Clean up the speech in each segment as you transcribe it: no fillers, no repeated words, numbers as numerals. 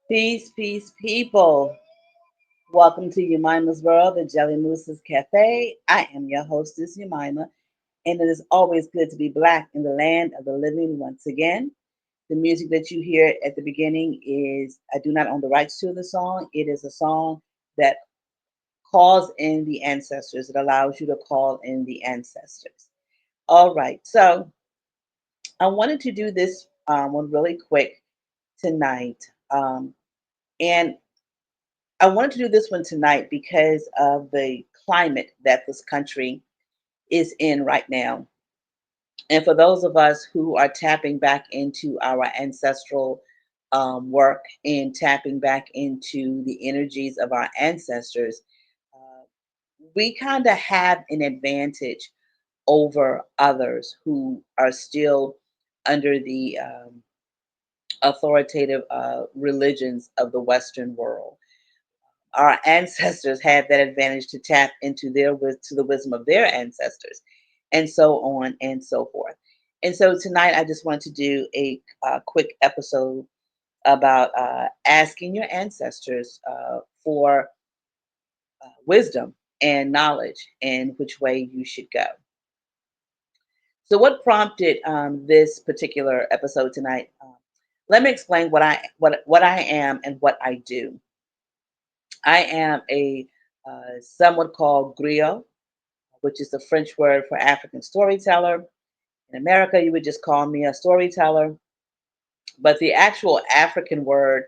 Peace, peace, people. Welcome to Umima's World, the Jelly Moose's Cafe. I am your hostess, Umima, and it is always good to be black in the land of the living once again. The music that you hear at the beginning is, I do not own the rights to the song. It is a song that calls in the ancestors. It allows you to call in the ancestors. All right, so I wanted to do this one really quick tonight. And I wanted to do this one tonight because of the climate that this country is in right now. And for those of us who are tapping back into our ancestral work and tapping back into the energies of our ancestors, uh, we kind of have an advantage over others who are still under the authoritative religions of the Western world. Our ancestors had that advantage to tap into to the wisdom of their ancestors, and so on and so forth. And so tonight, I just wanted to do a quick episode about asking your ancestors for wisdom and knowledge and which way you should go. So, what prompted this particular episode tonight? Let me explain what I am and what I do. I am a somewhat called griot, which is the French word for African storyteller. In America, you would just call me a storyteller. But the actual African word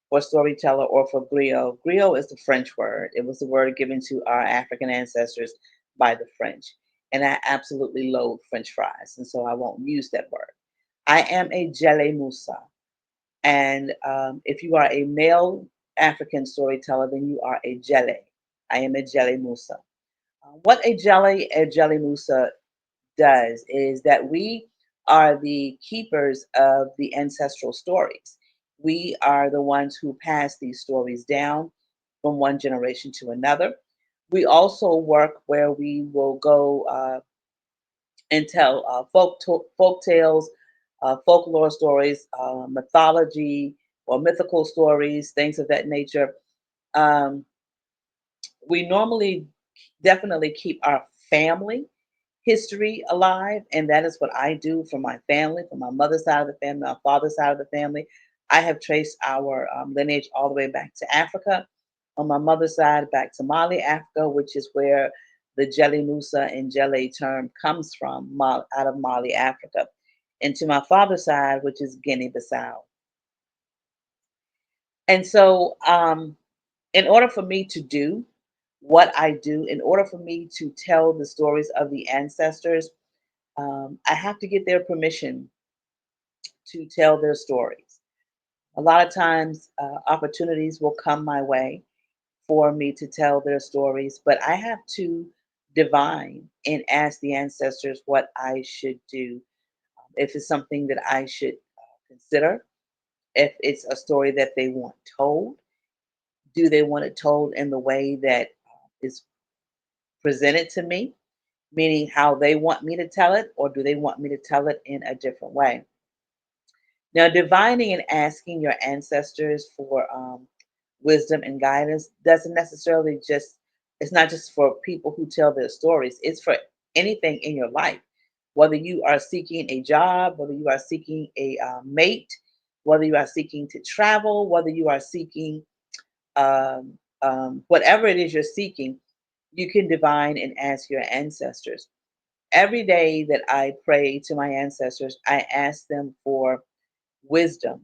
for storyteller or for griot is the French word. It was the word given to our African ancestors by the French. And I absolutely loathe French fries, and so I won't use that word. I am a Jele Musa. And if you are a male African storyteller, then you are a Jele. I am a Jele Musa. What a jelly musa does is that we are the keepers of the ancestral stories. We are the ones who pass these stories down from one generation to another. We also work where we will go and tell folk tales, folklore stories, mythology or mythical stories, things of that nature. Um, we normally definitely keep our family history alive, and that is what I do for my family, for my mother's side of the family, my father's side of the family. I have traced our lineage all the way back to Africa. On my mother's side, back to Mali, Africa, which is where the Jeli Musa and Jele term comes from, out of Mali, Africa. And to my father's side, which is Guinea-Bissau. And so, in order for me to do what I do, in order for me to tell the stories of the ancestors, I have to get their permission to tell their stories. A lot of times, opportunities will come my way for me to tell their stories, but I have to divine and ask the ancestors what I should do. If it's something that I should consider, if it's a story that they want told, do they want it told in the way that is presented to me, meaning how they want me to tell it, or do they want me to tell it in a different way? Now, divining and asking your ancestors for wisdom and guidance doesn't necessarily just, it's not just for people who tell their stories, it's for anything in your life. Whether you are seeking a job, whether you are seeking a mate, whether you are seeking to travel, whether you are seeking whatever it is you're seeking, you can divine and ask your ancestors. Every day that I pray to my ancestors, I ask them for wisdom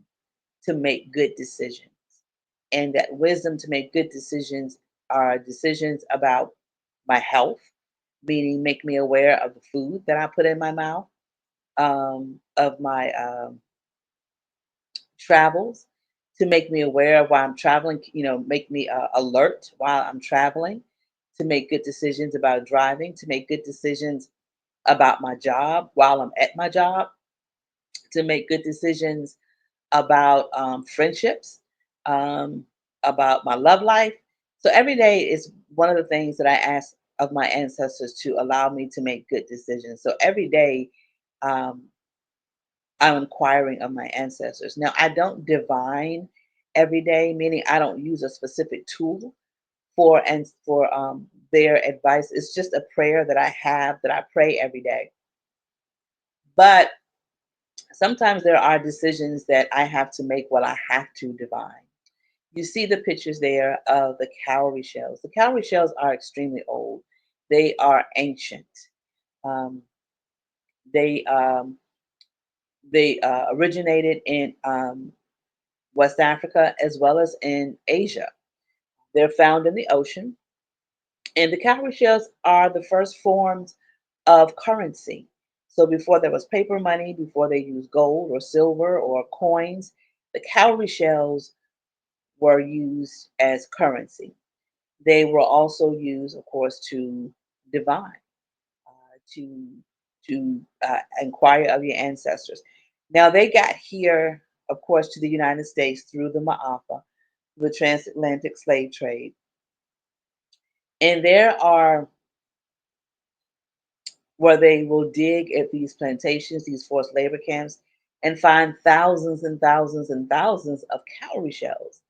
to make good decisions. And that wisdom to make good decisions are decisions about my health, meaning make me aware of the food that I put in my mouth, of my travels, to make me aware of why I'm traveling, make me alert while I'm traveling, to make good decisions about driving, to make good decisions about my job while I'm at my job, to make good decisions about friendships, um, about my love life. So every day is one of the things that I ask of my ancestors to allow me to make good decisions. So every day, um, I'm inquiring of my ancestors. Now, I don't divine every day, meaning I don't use a specific tool for their advice. It's just a prayer that I have that I pray every day. But sometimes there are decisions that I have to make what I have to divine. You see the pictures there of the cowrie shells. The cowrie shells are extremely old. They are ancient. Um, they originated in West Africa as well as in Asia. They're found in the ocean, and the cowrie shells are the first forms of currency. So before there was paper money, before they used gold or silver or coins, the cowrie shells were used as currency. They were also used, of course, to divine, to inquire of your ancestors. Now they got here, of course, to the United States through the Ma'afa, the transatlantic slave trade, and there are where they will dig at these plantations, these forced labor camps, and find thousands and thousands and thousands of cowrie shells.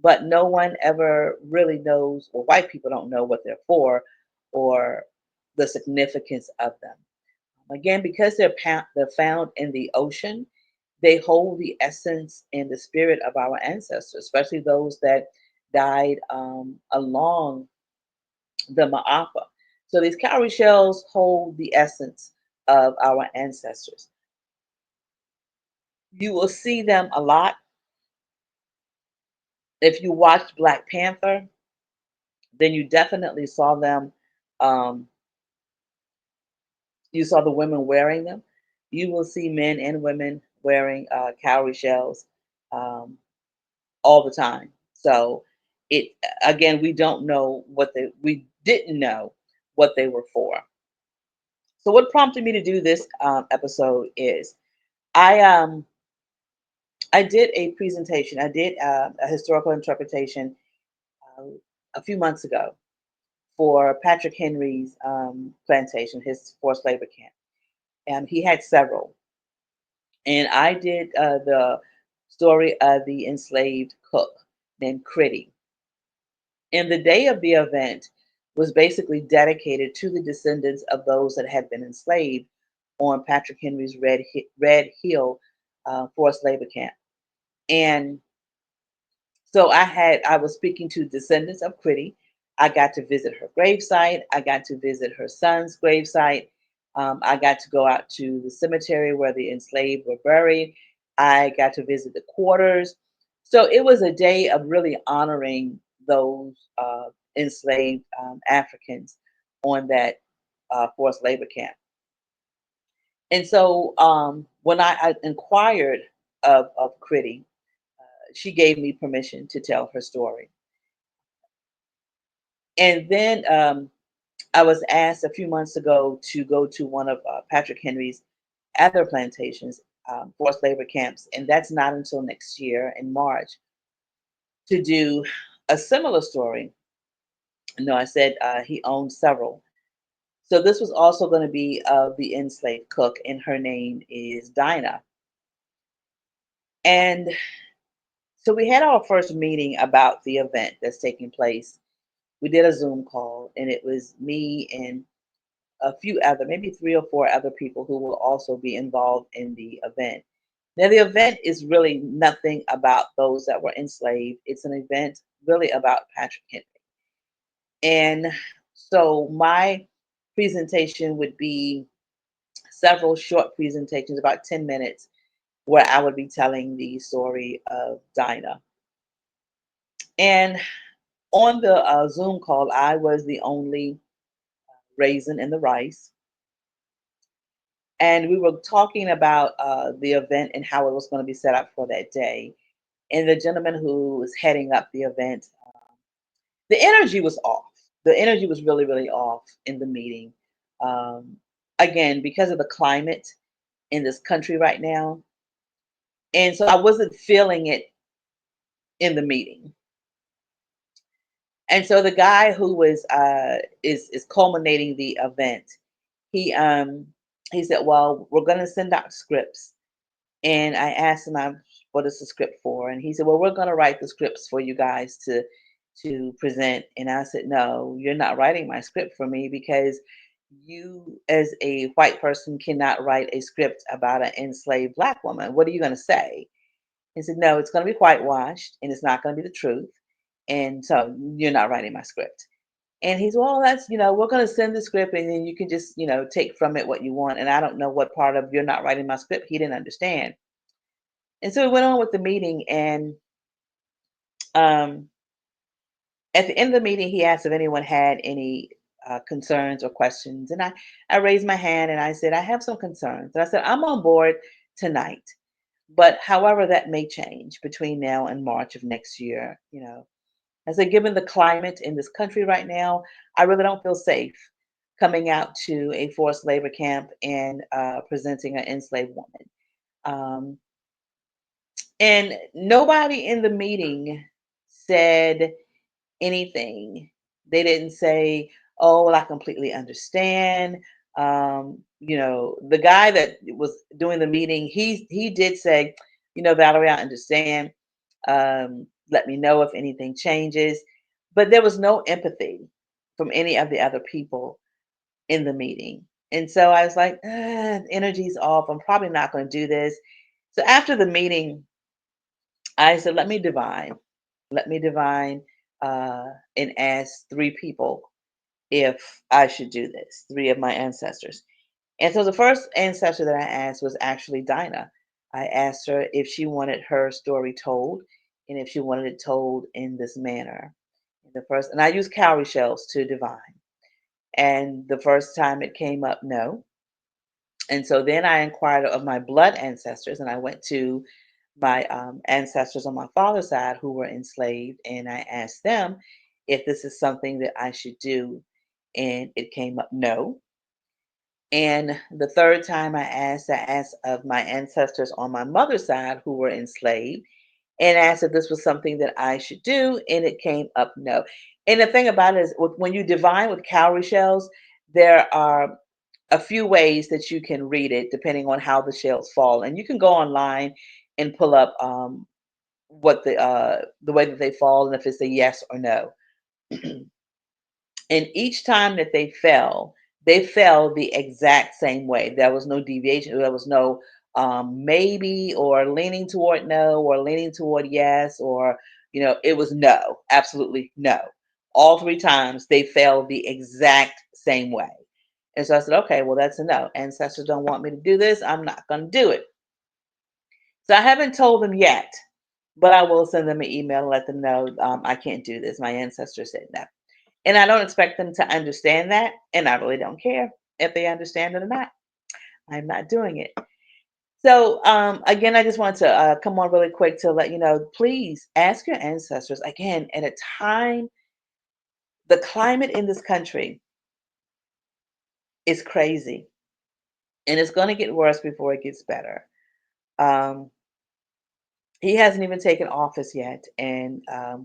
But no one ever really knows, or white people don't know what they're for or the significance of them. Again, because they're found in the ocean, they hold the essence and the spirit of our ancestors, especially those that died along the Ma'afa. So these cowrie shells hold the essence of our ancestors. You will see them a lot. If you watched Black Panther, then you definitely saw them. Um, you saw the women wearing them. You will see men and women wearing cowrie shells um, all the time. So it again, we didn't know what they were for. So what prompted me to do this episode is I um I did a presentation. I did a historical interpretation uh, a few months ago for Patrick Henry's plantation, his forced labor camp, and he had several. And I did the story of the enslaved cook named Critty. And the day of the event was basically dedicated to the descendants of those that had been enslaved on Patrick Henry's Red Hill forced labor camp. And so I was speaking to descendants of Critty. I got to visit her gravesite. I got to visit her son's gravesite. I got to go out to the cemetery where the enslaved were buried. I got to visit the quarters. So it was a day of really honoring those enslaved Africans on that forced labor camp. And so when I inquired of Critty, she gave me permission to tell her story. And then I was asked a few months ago to go to one of Patrick Henry's other plantations, forced labor camps, and that's not until next year in March, to do a similar story. No, I said he owned several. So this was also going to be of the enslaved cook, and her name is Dinah. And so we had our first meeting about the event that's taking place. We did a Zoom call, and it was me and a few other, maybe three or four other people who will also be involved in the event. Now, the event is really nothing about those that were enslaved. It's an event really about Patrick Henry. And so my presentation would be several short presentations, about 10 minutes. where I would be telling the story of Dinah. And on the Zoom call, I was the only raisin in the rice. And we were talking about the event and how it was going to be set up for that day. And the gentleman who was heading up the event, the energy was off. The energy was really, really off in the meeting. Um, Again, because of the climate in this country right now. And so I wasn't feeling it in the meeting. And so the guy who was is culminating the event, he um he said, "Well, we're going to send out scripts." And I asked him, "What is the script for?" And he said, "Well, we're going to write the scripts for you guys to present." And I said, "No, you're not writing my script for me because you, as a white person, cannot write a script about an enslaved black woman. What are you going to say?" He said, "No, it's going to be whitewashed and it's not going to be the truth. And so you're not writing my script." And he's, "Well, that's, we're going to send the script and then you can just, take from it what you want." And I don't know what part of "you're not writing my script" he didn't understand. And so we went on with the meeting. And um, at the end of the meeting, he asked if anyone had any concerns or questions. And I raised my hand and I said, "I have some concerns." And I said, "I'm on board tonight. But however, that may change between now and March of next year. I said, given the climate in this country right now, I really don't feel safe coming out to a forced labor camp and presenting an enslaved woman." Um, and nobody in the meeting said anything. They didn't say, "Oh, well, I completely understand." The guy that was doing the meeting, he did say, "Valerie, I understand. Let me know if anything changes." But there was no empathy from any of the other people in the meeting. And so I was like, energy's off. I'm probably not going to do this. So after the meeting, I said, let me divine. Let me divine and ask three people if I should do this, three of my ancestors. And so the first ancestor that I asked was actually Dinah. I asked her if she wanted her story told and if she wanted it told in this manner. And I used cowrie shells to divine. And the first time it came up, no. And so then I inquired of my blood ancestors, and I went to my ancestors on my father's side who were enslaved, and I asked them if this is something that I should do. And it came up, no. And the third time I asked of my ancestors on my mother's side who were enslaved and asked if this was something that I should do, and it came up, no. And the thing about it is, when you divine with cowrie shells, there are a few ways that you can read it depending on how the shells fall. And you can go online and pull up what the way that they fall and if it's a yes or no. And each time that they fell the exact same way. There was no deviation. There was no maybe or leaning toward no or leaning toward yes or, it was no, absolutely no. All three times they fell the exact same way. And so I said, okay, well, that's a no. Ancestors don't want me to do this. I'm not going to do it. So I haven't told them yet, but I will send them an email and let them know I can't do this. My ancestors said no. And I don't expect them to understand that. And I really don't care if they understand it or not. I'm not doing it. So, again, I just want to come on really quick to let you know, please ask your ancestors again at a time. The climate in this country is crazy and it's going to get worse before it gets better. Um, he hasn't even taken office yet. And uh,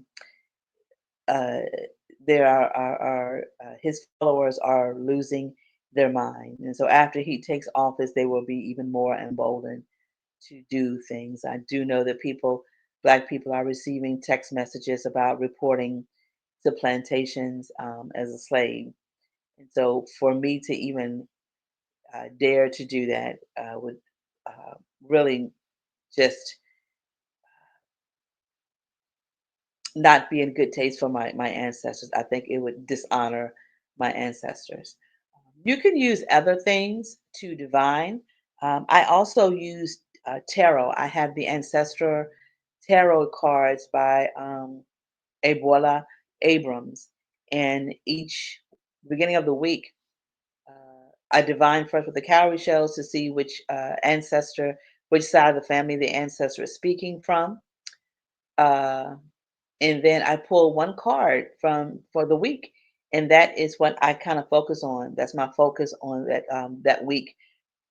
there are his followers are losing their mind. And so after he takes office, they will be even more emboldened to do things. I do know that black people are receiving text messages about reporting to plantations as a slave. And so for me to even dare to do that would really just not be in good taste for my ancestors. I think it would dishonor my ancestors. You can use other things to divine. I also used tarot. I have the Ancestral Tarot cards by Ebola Abrams. And each beginning of the week, I divine first with the cowrie shells to see which ancestor, which side of the family the ancestor is speaking from. Uh, and then I pull one card from for the week, and that is what I kind of focus on. That's my focus on that week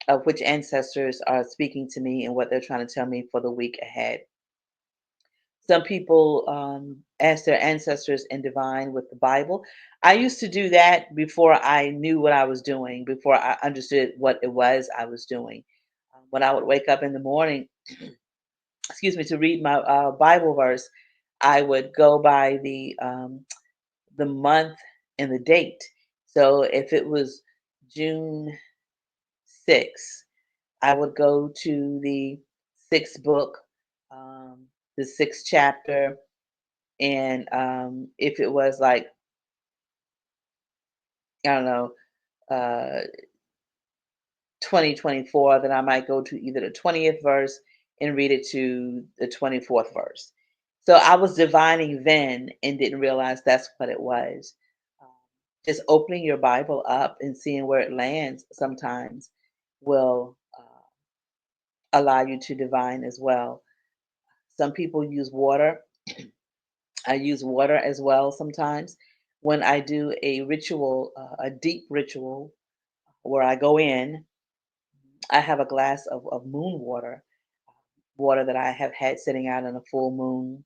of which ancestors are speaking to me and what they're trying to tell me for the week ahead. Some people ask their ancestors and divine with the Bible. I used to do that before I knew what I was doing, before I understood what it was I was doing. When I would wake up in the morning, excuse me, to read my Bible verse, I would go by the month and the date. So if it was June 6th, I would go to the sixth book, the sixth chapter, and if it was like, I don't know, 2024, then I might go to either the 20th verse and read it to the 24th verse. So I was divining then and didn't realize that's what it was. Um, just opening your Bible up and seeing where it lands sometimes will allow you to divine as well. Some people use water. I use water as well sometimes. When I do a ritual, a deep ritual where I go in, I have a glass of moon water, water that I have had sitting out in a full moon,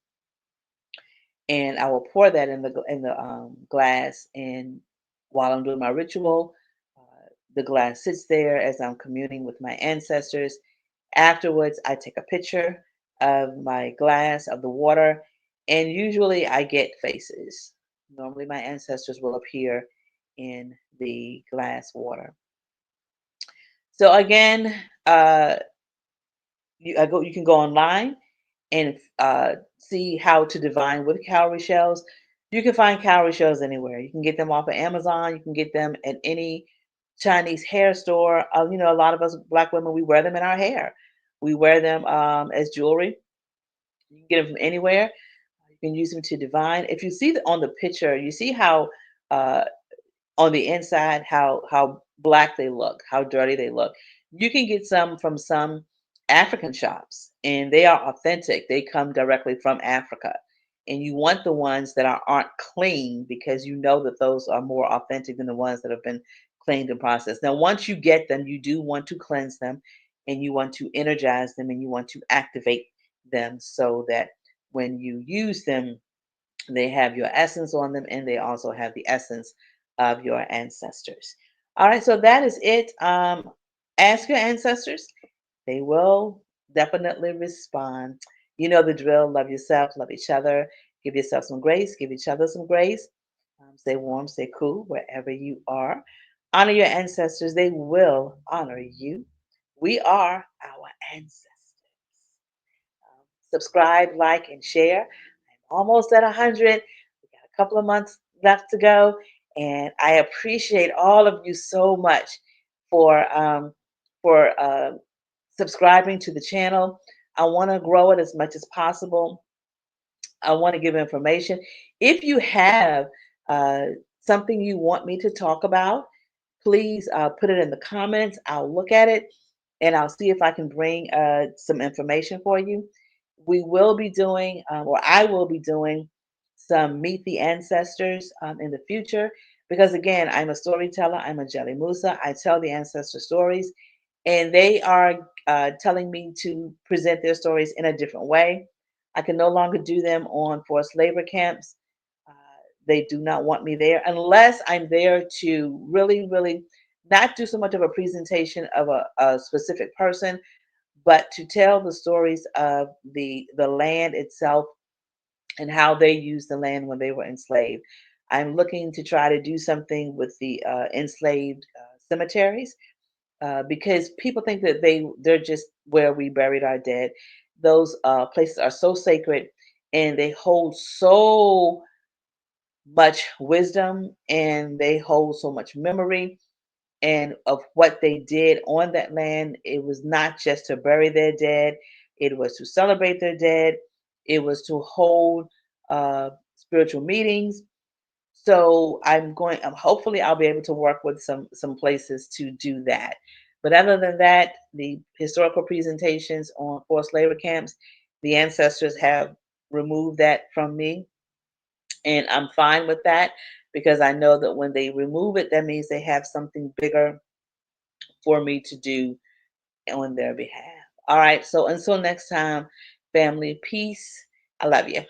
and I will pour that in the glass. And while I'm doing my ritual, the glass sits there as I'm communing with my ancestors. Afterwards, I take a picture of my glass of the water, and usually I get faces. Normally, my ancestors will appear in the glass water. So again, you can go online and see how to divine with cowrie shells. You can find cowrie shells anywhere. You can get them off of Amazon. You can get them at any Chinese hair store. A lot of us Black women, we wear them in our hair. We wear them as jewelry. You can get them from anywhere. You can use them to divine. If you see on the picture, you see how uh, on the inside how black they look, how dirty they look. You can get some from some African shops, and they are authentic. They come directly from Africa. And you want the ones that aren't clean, because you know that those are more authentic than the ones that have been cleaned and processed. Now, once you get them, you do want to cleanse them, and you want to energize them, and you want to activate them so that when you use them, they have your essence on them, and they also have the essence of your ancestors. All right, so that is it. Ask your ancestors, they will definitely respond. You know the drill. Love yourself, love each other, give yourself some grace, give each other some grace. Stay warm, stay cool wherever you are. Honor your ancestors, they will honor you. We are our ancestors. Subscribe, like, and share. I'm almost at 100. We got a couple of months left to go, and I appreciate all of you so much for subscribing to the channel. I want to grow it as much as possible. I want to give information. If you have uh, something you want me to talk about, please put it in the comments. I'll look at it and I'll see if I can bring some information for you. We will be doing, or I will be doing, some Meet the Ancestors in the future, because again, I'm a storyteller. I'm a Jelly Musa. I tell the ancestor stories, and they are telling me to present their stories in a different way. I can no longer do them on forced labor camps. Uh, they do not want me there unless I'm there to really, really not do so much of a presentation of a specific person, but to tell the stories of the land itself and how they used the land when they were enslaved. I'm looking to try to do something with the enslaved cemeteries, because people think that they're just where we buried our dead. Those places are so sacred, and they hold so much wisdom, and they hold so much memory, and of what they did on that land. It was not just to bury their dead, it was to celebrate their dead, it was to hold spiritual meetings. So hopefully I'll be able to work with some places to do that. But other than that, the historical presentations on forced labor camps, the ancestors have removed that from me, and I'm fine with that because I know that when they remove it, that means they have something bigger for me to do on their behalf. All right. So until next time, family, peace. I love you.